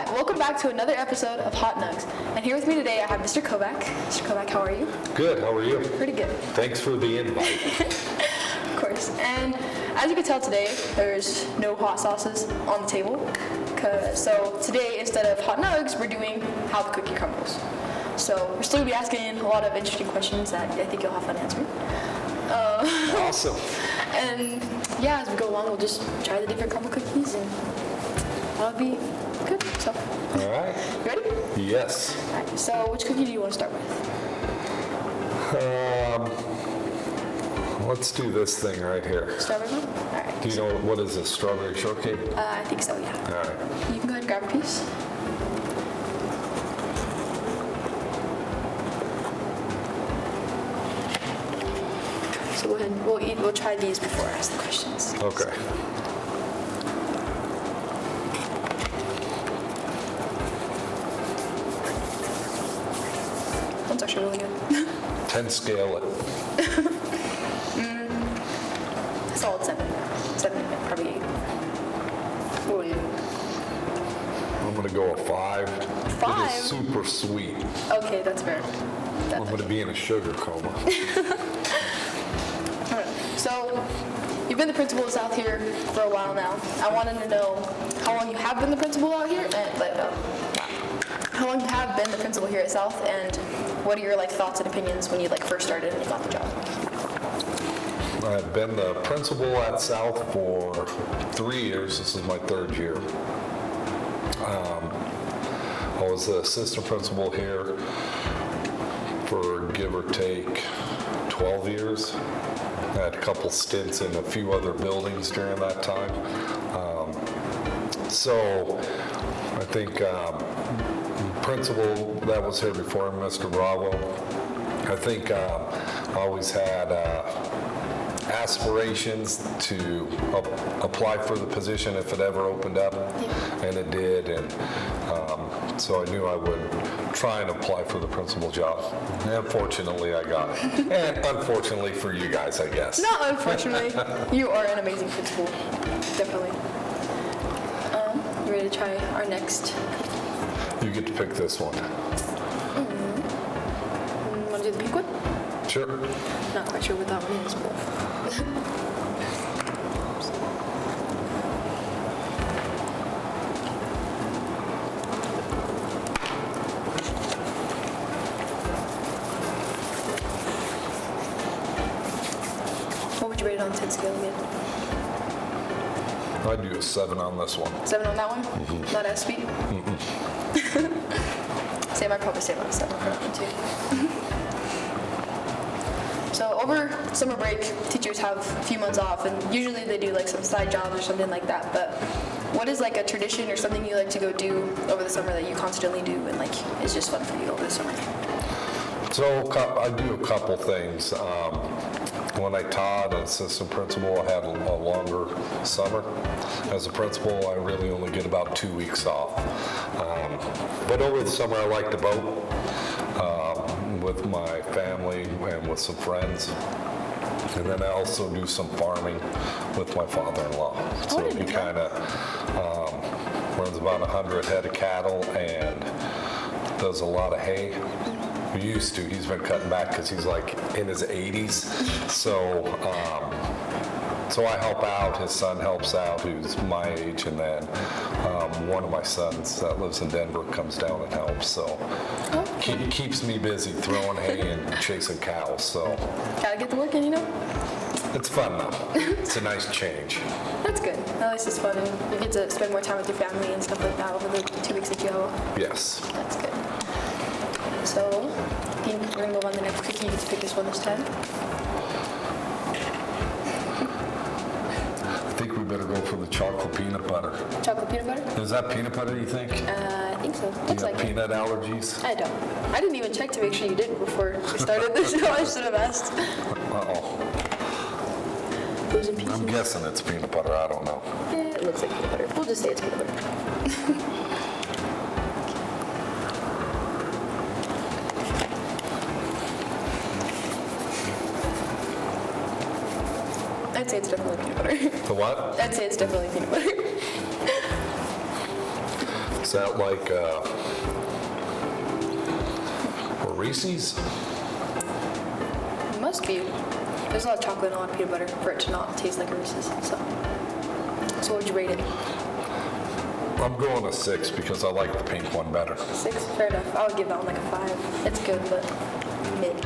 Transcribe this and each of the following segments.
Alright, welcome back to another episode of Hot Nugs. And here with me today I have Mr. Kovac. Mr. Kovac, how are you? Good, how are you? Pretty good. Thanks for the invite. Of course. And as you can tell today, there's no hot sauces on the table. So today, instead of Hot Nugs, we're doing How the Cookie Crumbles. So we're still going to be asking a lot of interesting questions that I think you'll have fun answering. Awesome. And yeah, as we go along, we'll just try the different crumble cookies and that'll be good. So, All right. you ready? Yes. All right. So, which cookie do you want to start with? Let's do this thing right here. Strawberry one? All right. Do you know what is this, strawberry shortcake? I think so, yeah. All right. You can go ahead and grab a piece. So go ahead. We'll try these before I ask the questions. Okay. One's actually really good. 10 scale it. Solid 7. 7, probably 8. What will you? I'm going to go a 5. 5? It is super sweet. Okay, that's fair. I'm going to be in a sugar coma. So, you've been the principal of South here for a while now. I wanted to know how long you have been the principal out here, and how long you have been the principal here at South, and what are your thoughts and opinions when you first started and you got the job? I've been the principal at South for 3 years. This is my 3rd year. I was the assistant principal here for give or take 12 years. I had a couple stints in a few other buildings during that time. So I think principal that was here before, Mr. Bravo, I think I always had aspirations to apply for the position if it ever opened up, and it did, and so I knew I would try and apply for the principal job. And fortunately, I got it. And unfortunately for you guys, I guess. Not unfortunately. You are an amazing principal. Definitely. You ready to try our next? You get to pick this one. Want to do the pink one? Sure. Not quite sure what that one is, but... What would you rate it on 10 scale again? I'd do a 7 on this one. 7 on that one? Mm-hmm. Not as sweet? Mm-mm. Same, I'd probably say about a 7 for that one too. So over summer break, teachers have a few months off, and usually they do some side jobs or something like that, but what is a tradition or something you like to go do over the summer that you constantly do and is just fun for you over the summer? So I do a couple things. When I taught as assistant principal, I had a longer summer. As a principal, I really only get about 2 weeks off. But over the summer, I like to boat with my family and with some friends. And then I also do some farming with my father-in-law. So he kind of runs about 100 head of cattle and does a lot of hay. He used to. He's been cutting back because he's in his 80s. So I help out. His son helps out, who's my age, and then one of my sons that lives in Denver comes down and helps. So he keeps me busy throwing hay and chasing cows. So gotta get to work in, It's fun though. It's a nice change. That's good. At least it's fun, and you get to spend more time with your family and stuff like that over the 2 weeks that you have off. Yes. That's good. So, I think we're going to move on to the next cookie. You get to pick this one this time. I think we better go for the chocolate peanut butter. Chocolate peanut butter? Is that peanut butter, you think? I think so. Do you Looks have like peanut allergies? I don't. I didn't even check to make sure you didn't before we started this show. I should have asked. Uh-oh. Those in pieces. I'm guessing it's peanut butter. I don't know. It looks like peanut butter. We'll just say it's peanut butter. I'd say it's definitely peanut butter. The what? I'd say it's definitely peanut butter. that like Reese's? It must be. There's a lot of chocolate and a lot of peanut butter for it to not taste like a Reese's. So what would you rate it? I'm going a 6 because I like the pink one better. 6? Fair enough. I would give that one like a 5. It's good, but mid.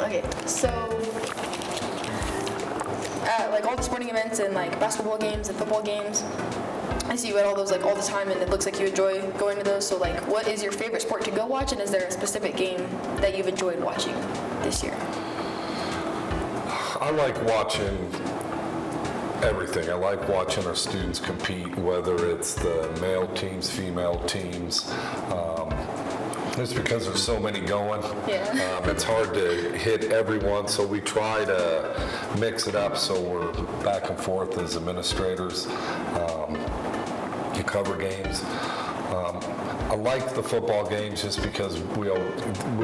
Okay, so at like all the sporting events and like basketball games and football games, I see you at all those like all the time, and it looks like you enjoy going to those. So like, what is your favorite sport to go watch, and is there a specific game that you've enjoyed watching this year? I like watching everything. I like watching our students compete, whether it's the male teams, female teams. It's because there's so many going. Yeah. It's hard to hit everyone, so we try to mix it up so we're back and forth as administrators to cover games. I like the football games just because we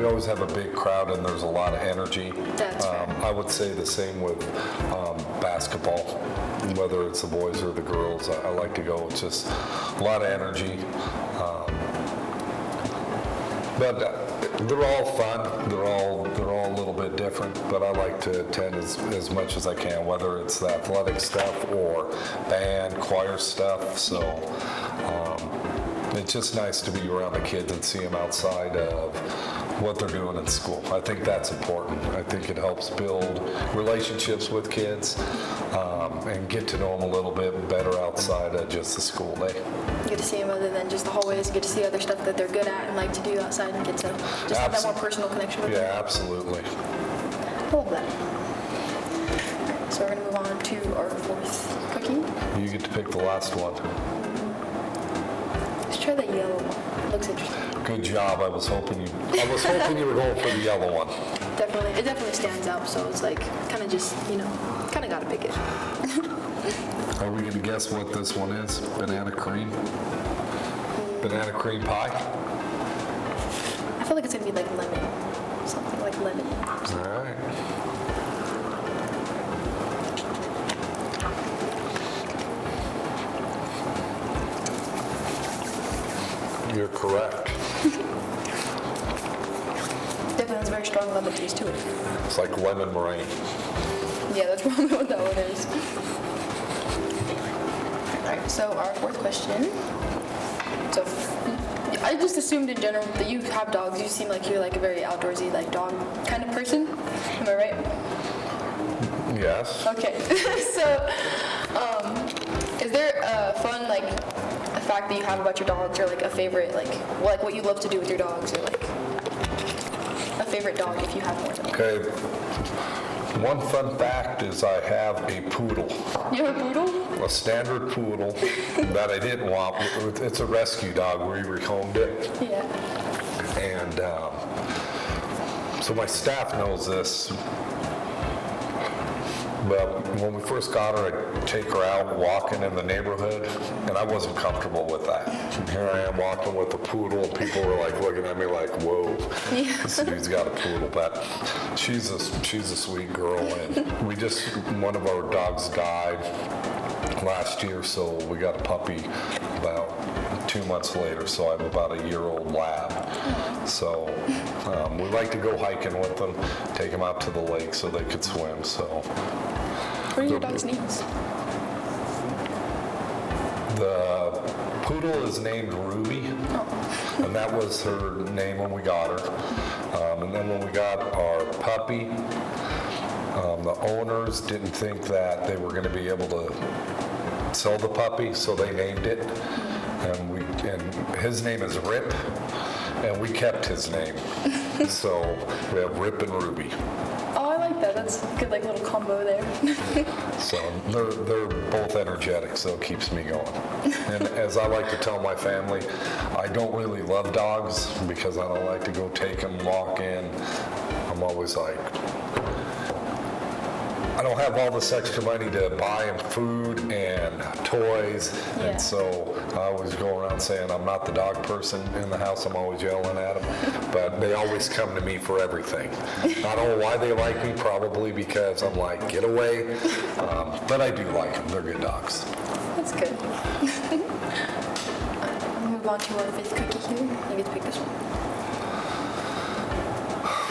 always have a big crowd and there's a lot of energy. That's fair. I would say the same with basketball, whether it's the boys or the girls. I like to go. It's just a lot of energy. But they're all fun. They're all a little bit different. But I like to attend as much as I can, whether it's the athletic stuff or band, choir stuff. So it's just nice to be around the kids and see them outside of what they're doing in school. I think that's important. I think it helps build relationships with kids and get to know them a little bit better outside of just the school day. You get to see them other than just the hallways. You get to see other stuff that they're good at and like to do outside, and get to just have that more personal connection with them. Yeah, absolutely. I love that. Alright, so we're going to move on to our 4th cookie. You get to pick the last one. Let's try the yellow one. It looks interesting. Good job. I was hoping you were going for the yellow one. It definitely stands out, so it's like kind of just, kind of got to pick it. Are we going to guess what this one is? Banana cream? Banana cream pie? I feel like it's going to be like lemon. Something like lemon. All right. You're correct. Definitely has a very strong lemon taste to it. It's like lemon meringue. Yeah, that's probably what that one is. Alright, so our 4th question. So, I just assumed in general that you have dogs. You seem like you're like a very outdoorsy, like dog kind of person. Am I right? Yes. Okay. So, is there a fun, like, a fact that you have about your dogs, or like a favorite, like what you love to do with your dogs, or like a favorite dog if you have one? Okay. One fun fact is I have a poodle. You have a poodle? A standard poodle that I didn't want. It's a rescue dog. We rehomed it. Yeah. And so my staff knows this. But when we first got her, I'd take her out walking in the neighborhood, and I wasn't comfortable with that. And here I am walking with a poodle, and people were like looking at me like, "Whoa, this dude's got a poodle." But she's a sweet girl, and one of our dogs died last year, so we got a puppy about 2 months later. So I have about a year-old lab. So we like to go hiking with them, take them out to the lake so they could swim. So. What are your dog's names? The poodle is named Ruby, and that was her name when we got her. And then when we got our puppy, the owners didn't think that they were going to be able to sell the puppy, so they named it. And his name is Rip, and we kept his name. So we have Rip and Ruby. Oh, I like that. That's a good, like, little combo there. So they're both energetic, so it keeps me going. And as I like to tell my family, I don't really love dogs because I don't like to go take them, walk in. I'm always like, I don't have all this extra money to buy them food and toys, Yeah. and so I always go around saying I'm not the dog person in the house. I'm always yelling at them, but they always come to me for everything. I don't know why they like me, probably because I'm like, get away, but I do like them. They're good dogs. That's good. We'll move on to our 5th cookie here. You get to pick this one.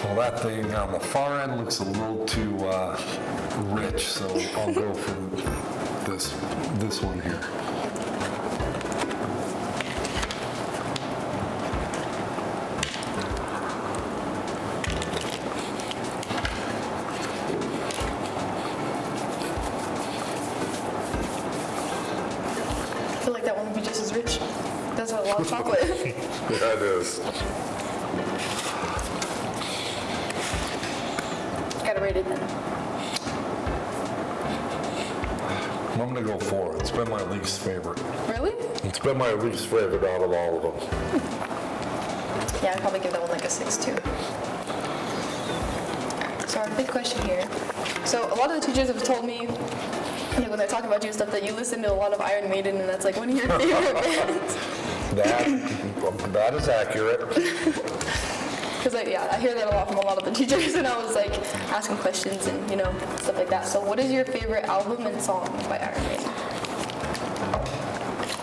Well, that thing on the far end looks a little too rich, so I'll go for this one here. I feel like that one would be just as rich. That's a lot of chocolate. Yeah, it is. Gotta rate it then. I'm gonna go 4. It's been my least favorite. Really? It's been my least favorite out of all of them. Yeah, I'd probably give that one like a 6 too. Alright, so our 5th question here. So a lot of the teachers have told me, when they're talking about you and stuff, that you listen to a lot of Iron Maiden and that's like one of your favorite bands. That is accurate. Because I hear that a lot from a lot of the teachers, and I was like asking questions and stuff like that. So what is your favorite album and song by Iron Maiden?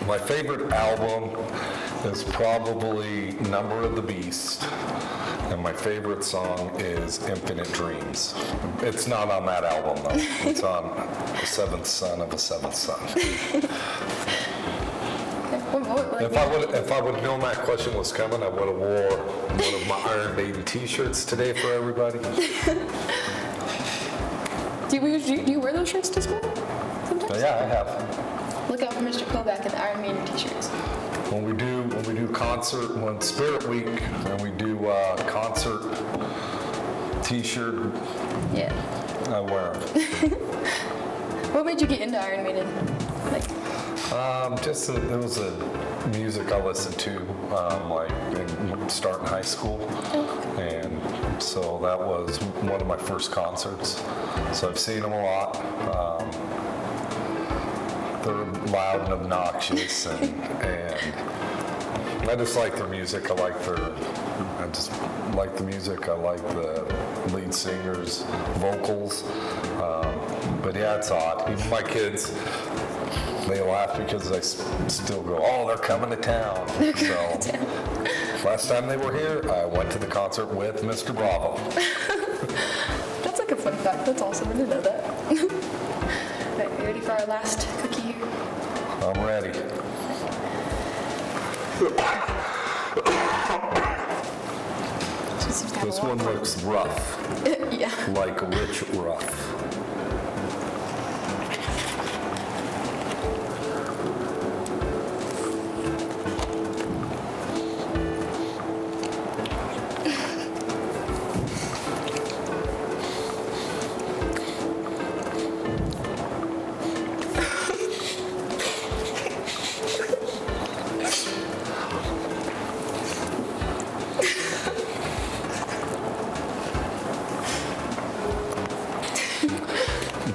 My favorite album is probably Number of the Beast, and my favorite song is Infinite Dreams. It's not on that album though. It's on The Seventh Son of a Seventh Son. If I would have known that question was coming, I would have wore one of my Iron Maiden t-shirts today for everybody. Do you wear those shirts to school sometimes? Yeah, I have. Look out for Mr. Kovac and the Iron Maiden t-shirts. When we do concert, when Spirit Week, and we do concert t-shirt, Yeah. I wear them. What made you get into Iron Maiden? Like, It was a music I listened to, starting high school, and so that was one of my first concerts. So I've seen them a lot. They're loud and obnoxious, and I just like their music. I just like the music. I like the lead singer's vocals. But yeah, it's odd. Even my kids, they laugh because I still go, oh, they're coming to town. So last time they were here, I went to the concert with Mr. Bravo. that's like a fun fact. That's awesome. I didn't know that. Alright, you ready for our last cookie here? I'm ready. This one looks rough. Yeah. Like rich rough.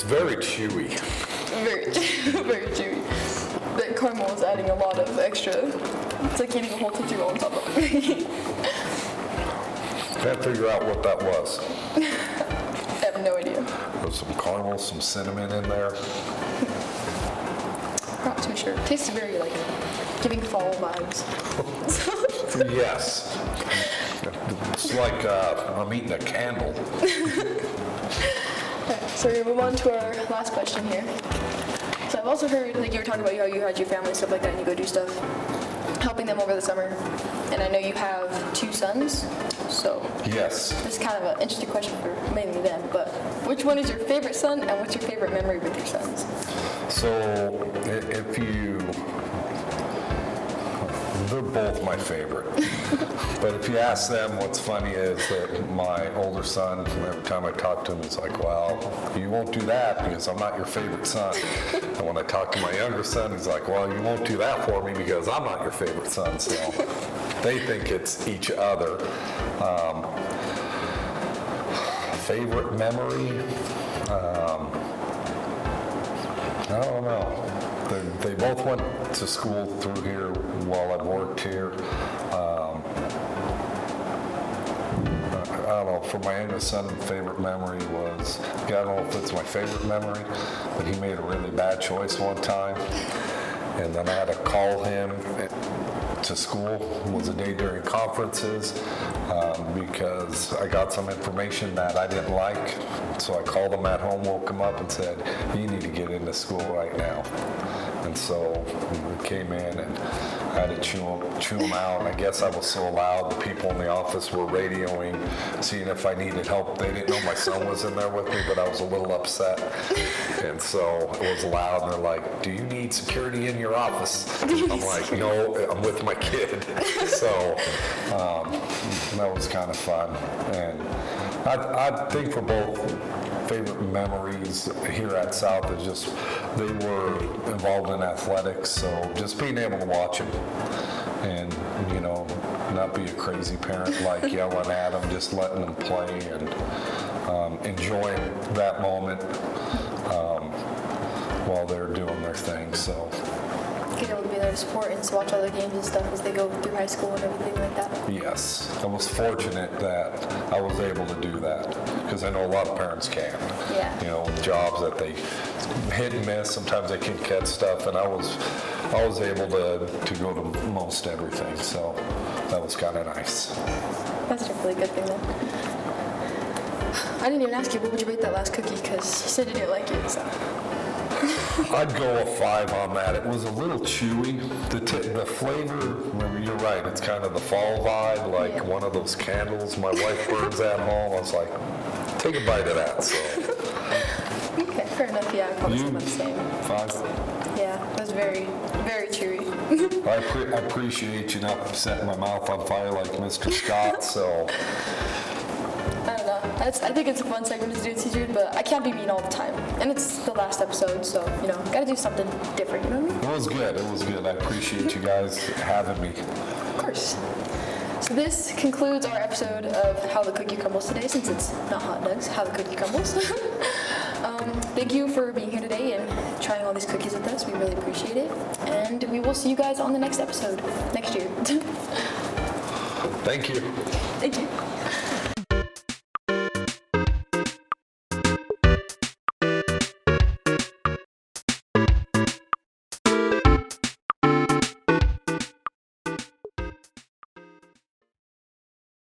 Very chewy. Very chewy. The caramel is adding a lot of extra. It's like eating a whole Tootsie Roll on top of it. Can't figure out what that was. I have no idea. There's some caramel, some cinnamon in there. Not too sure. It tastes very like giving fall vibes. Yes. It's like I'm eating a candle. So we're gonna move on to our last question here. So I've also heard, like you were talking about how you had your family and stuff like that, and you go do stuff, helping them over the summer. And I know you have 2 sons, so Yes. this is kind of an interesting question for mainly them. But which one is your favorite son, and what's your favorite memory with your sons? So they're both my favorite. But if you ask them, what's funny is that my older son, every time I talk to him, he's like, well, you won't do that because I'm not your favorite son. And when I talk to my younger son, he's like, well, you won't do that for me because I'm not your favorite son. So they think it's each other. Favorite memory? I don't know. They both went to school through here while I've worked here. I don't know, for my youngest son, favorite memory was, I don't know if it's my favorite memory, but he made a really bad choice one time. and then I had to call him to school. It was a day during conferences because I got some information that I didn't like. So I called him at home, woke him up and said, you need to get into school right now. And so we came in and I had to chew him out. And I guess I was so loud, the people in the office were radioing, seeing if I needed help. They didn't know my son was in there with me, but I was a little upset. And so it was loud, and they're like, do you need security in your office? I'm like, no, I'm with my kid. So that was kind of fun. And I think for both favorite memories here at South is just they were involved in athletics, so just being able to watch them and, you know, not be a crazy parent like yelling at them, just letting them play and enjoying that moment while they're doing their thing. So Being able to be there to support and to watch all the games and stuff as they go through high school and everything like that. yes, I was fortunate that I was able to do that because I know a lot of parents can't. Yeah. You know, jobs that they hit and miss, sometimes they can catch stuff, and I was able to go to most everything, so that was kind of nice. That's a really good thing then. I didn't even ask you, what would you rate that last cookie? Because you said you didn't like it, so. I'd go a 5 on that. It was a little chewy. The flavor, remember, you're right, it's kind of the fall vibe, like Yeah. one of those candles my wife burns at home. I was like, take a bite of that. So Okay, fair enough, yeah, I probably you, said about the same. 5. Yeah, it was very, very chewy. I appreciate you not setting my mouth on fire like Mr. Scott, so I don't know. I think it's a fun segment to do with teachers, but I can't be mean all the time. And it's the last episode, so, you know, gotta do something different, you know what I mean? it was good. It was good. I appreciate you guys having me. Of course. So this concludes our episode of How the Cookie Crumbles today, since it's not hot dogs, How the Cookie Crumbles. Thank you for being here today and trying all these cookies with us. We really appreciate it. And we will see you guys on the next episode next year. Thank you. Thank you.